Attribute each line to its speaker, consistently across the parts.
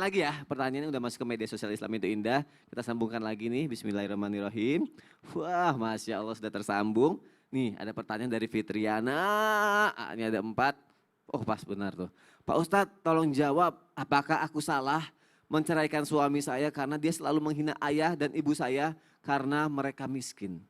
Speaker 1: lagi ya, pertanyaannya udah masuk ke media sosial Islam itu indah. Kita sambungkan lagi nih, bismillahirrahmanirrahim. Wah, Masya Allah sudah tersambung. Nih ada pertanyaan dari Fitriana, ini ada 4. Oh pas benar tuh. Pak Ustadz tolong jawab, apakah aku salah menceraikan suami saya karena dia selalu menghina ayah dan ibu saya karena mereka miskin.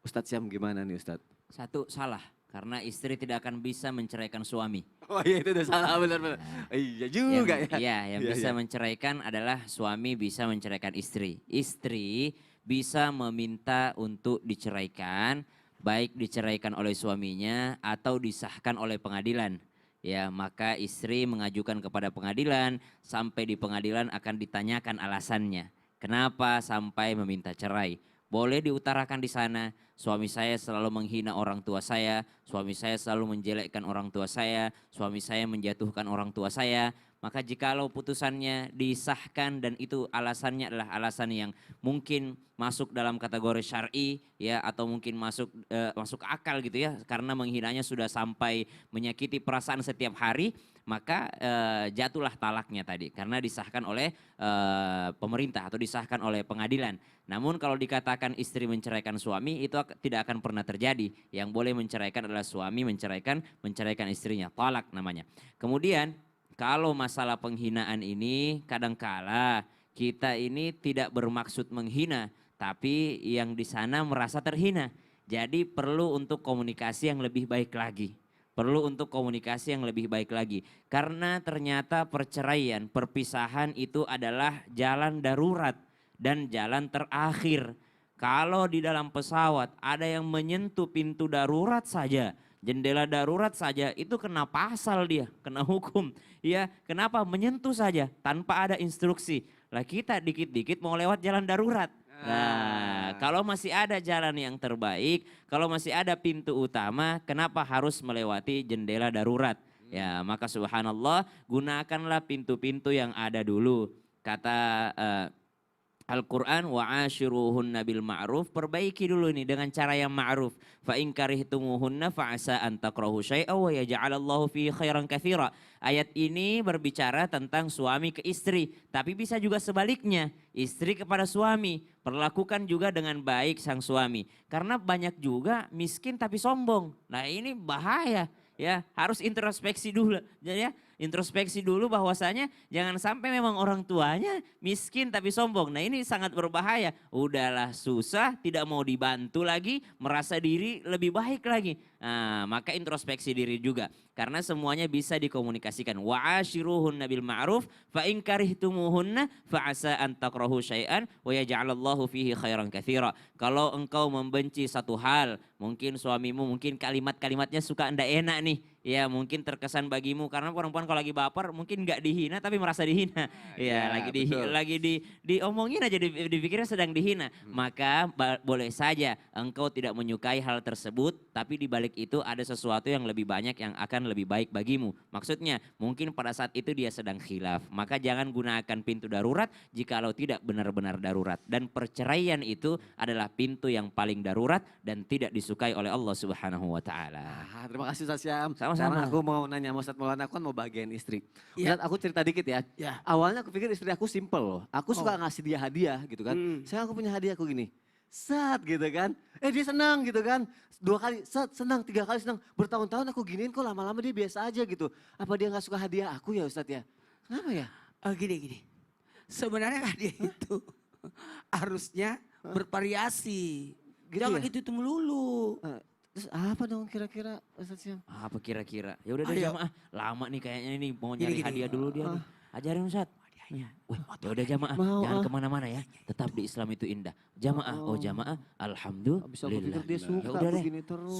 Speaker 1: Ustadz Syam gimana nih Ustadz?
Speaker 2: Satu, salah. Karena istri tidak akan bisa menceraikan suami.
Speaker 1: Oh iya itu udah salah benar-benar. Iya juga ya.
Speaker 2: Iya, yang
Speaker 1: Iya,
Speaker 2: bisa
Speaker 1: iya.
Speaker 2: menceraikan adalah suami bisa menceraikan istri. Istri bisa meminta untuk diceraikan, baik diceraikan oleh suaminya atau disahkan oleh pengadilan. Ya, maka istri mengajukan kepada pengadilan, sampai di pengadilan akan ditanyakan alasannya. Kenapa sampai meminta cerai? Boleh diutarakan di sana, suami saya selalu menghina orang tua saya, suami saya selalu menjelekkan orang tua saya, suami saya menjatuhkan orang tua saya. Maka jikalau putusannya disahkan dan itu alasannya adalah alasan yang mungkin masuk dalam kategori syar'i ya atau mungkin masuk akal gitu ya karena menghinanya sudah sampai menyakiti perasaan setiap hari, maka jatuhlah talaknya tadi karena disahkan oleh pemerintah atau disahkan oleh pengadilan. Namun kalau dikatakan istri menceraikan suami itu tidak akan pernah terjadi. Yang boleh menceraikan adalah suami menceraikan istrinya, talak namanya. Kemudian kalau masalah penghinaan ini kadangkala kita ini tidak bermaksud menghina, tapi yang di sana merasa terhina. Jadi perlu untuk komunikasi yang lebih baik lagi. Perlu untuk komunikasi yang lebih baik lagi. Karena ternyata perceraian, perpisahan itu adalah jalan darurat dan jalan terakhir. Kalau di dalam pesawat ada yang menyentuh pintu darurat saja, jendela darurat saja, itu kena pasal dia, kena hukum. Ya, kenapa? Menyentuh saja tanpa ada instruksi. Lah kita dikit-dikit mau lewat jalan darurat. Nah, kalau masih ada jalan yang terbaik, kalau masih ada pintu utama, kenapa harus melewati jendela darurat? Ya, maka subhanallah, gunakanlah pintu-pintu yang ada dulu. Kata Al-Quran wa'ashiruhunna bil ma'ruf, perbaiki dulu ini dengan cara yang ma'ruf. Fa in karihtumuhunna fa'asa an takrahu syai'a wa yaj'alallahu fihi khairan katsira. Ayat ini berbicara tentang suami ke istri, tapi bisa juga sebaliknya, istri kepada suami. Perlakukan juga dengan baik sang suami. Karena banyak juga miskin tapi sombong. Nah, ini bahaya. Ya, harus introspeksi dulu. Jadi ya, introspeksi dulu bahwasanya jangan sampai memang orang tuanya miskin tapi sombong. Nah, ini sangat berbahaya. Udahlah susah, tidak mau dibantu lagi, merasa diri lebih baik lagi. Nah, maka introspeksi diri juga. Karena semuanya bisa dikomunikasikan. Wa'ashiruhunna bil ma'ruf fa in karihtumuhunna fa asa an takrahu syai'an wa yaj'alallahu fihi khairan katsira. Kalau engkau membenci satu hal, mungkin suamimu mungkin kalimat-kalimatnya suka ndak enak nih. Ya mungkin terkesan bagimu karena perempuan kalau lagi baper mungkin nggak dihina tapi merasa dihina. Ya, lagi diomongin aja dipikirnya sedang dihina. Maka boleh saja engkau tidak menyukai hal tersebut tapi di balik itu ada sesuatu yang lebih banyak yang akan lebih baik bagimu. Maksudnya mungkin pada saat itu dia sedang khilaf. Maka jangan gunakan pintu darurat jikalau tidak benar-benar darurat. Dan perceraian itu adalah pintu yang paling darurat dan tidak disukai oleh Allah Subhanahu wa taala.
Speaker 1: Terima kasih Ustadz Syam.
Speaker 2: Sama-sama.
Speaker 1: Sekarang aku mau nanya sama Ustadz Maulana, aku kan mau bagian istri.
Speaker 3: Iya.
Speaker 1: Ustadz aku cerita dikit ya.
Speaker 3: Ya.
Speaker 1: Awalnya aku pikir istri aku simple loh. Aku suka ngasih dia hadiah gitu kan. Saya aku punya hadiah aku gini. Sat gitu kan. Dia senang gitu kan. 2 kali sat senang, 3 kali senang. Bertahun-tahun aku giniin kok lama-lama dia biasa aja gitu. Apa dia gak suka hadiah aku ya Ustadz ya? Kenapa ya?
Speaker 3: Gini. Sebenarnya hadiah itu harusnya bervariasi.
Speaker 1: Gitu
Speaker 3: Jangan
Speaker 1: ya?
Speaker 3: itu melulu.
Speaker 1: Terus apa dong kira-kira Ustadz Syam?
Speaker 2: Apa kira-kira? Ya udah deh
Speaker 3: Ayo.
Speaker 2: jamaah. Lama nih kayaknya ini mau
Speaker 3: Gini,
Speaker 2: nyari
Speaker 3: gini.
Speaker 2: hadiah dulu dia nih. Ajarin Ustaz. Wih, ya udah jamaah.
Speaker 1: Mau,
Speaker 2: Jangan kemana-mana ya. Tetap di Islam itu indah. Jamaah, oh jamaah.
Speaker 1: Bisa aku pikir
Speaker 2: Alhamdulillah.
Speaker 1: dia
Speaker 2: Ya
Speaker 1: suka
Speaker 2: udah deh.
Speaker 1: begini terus.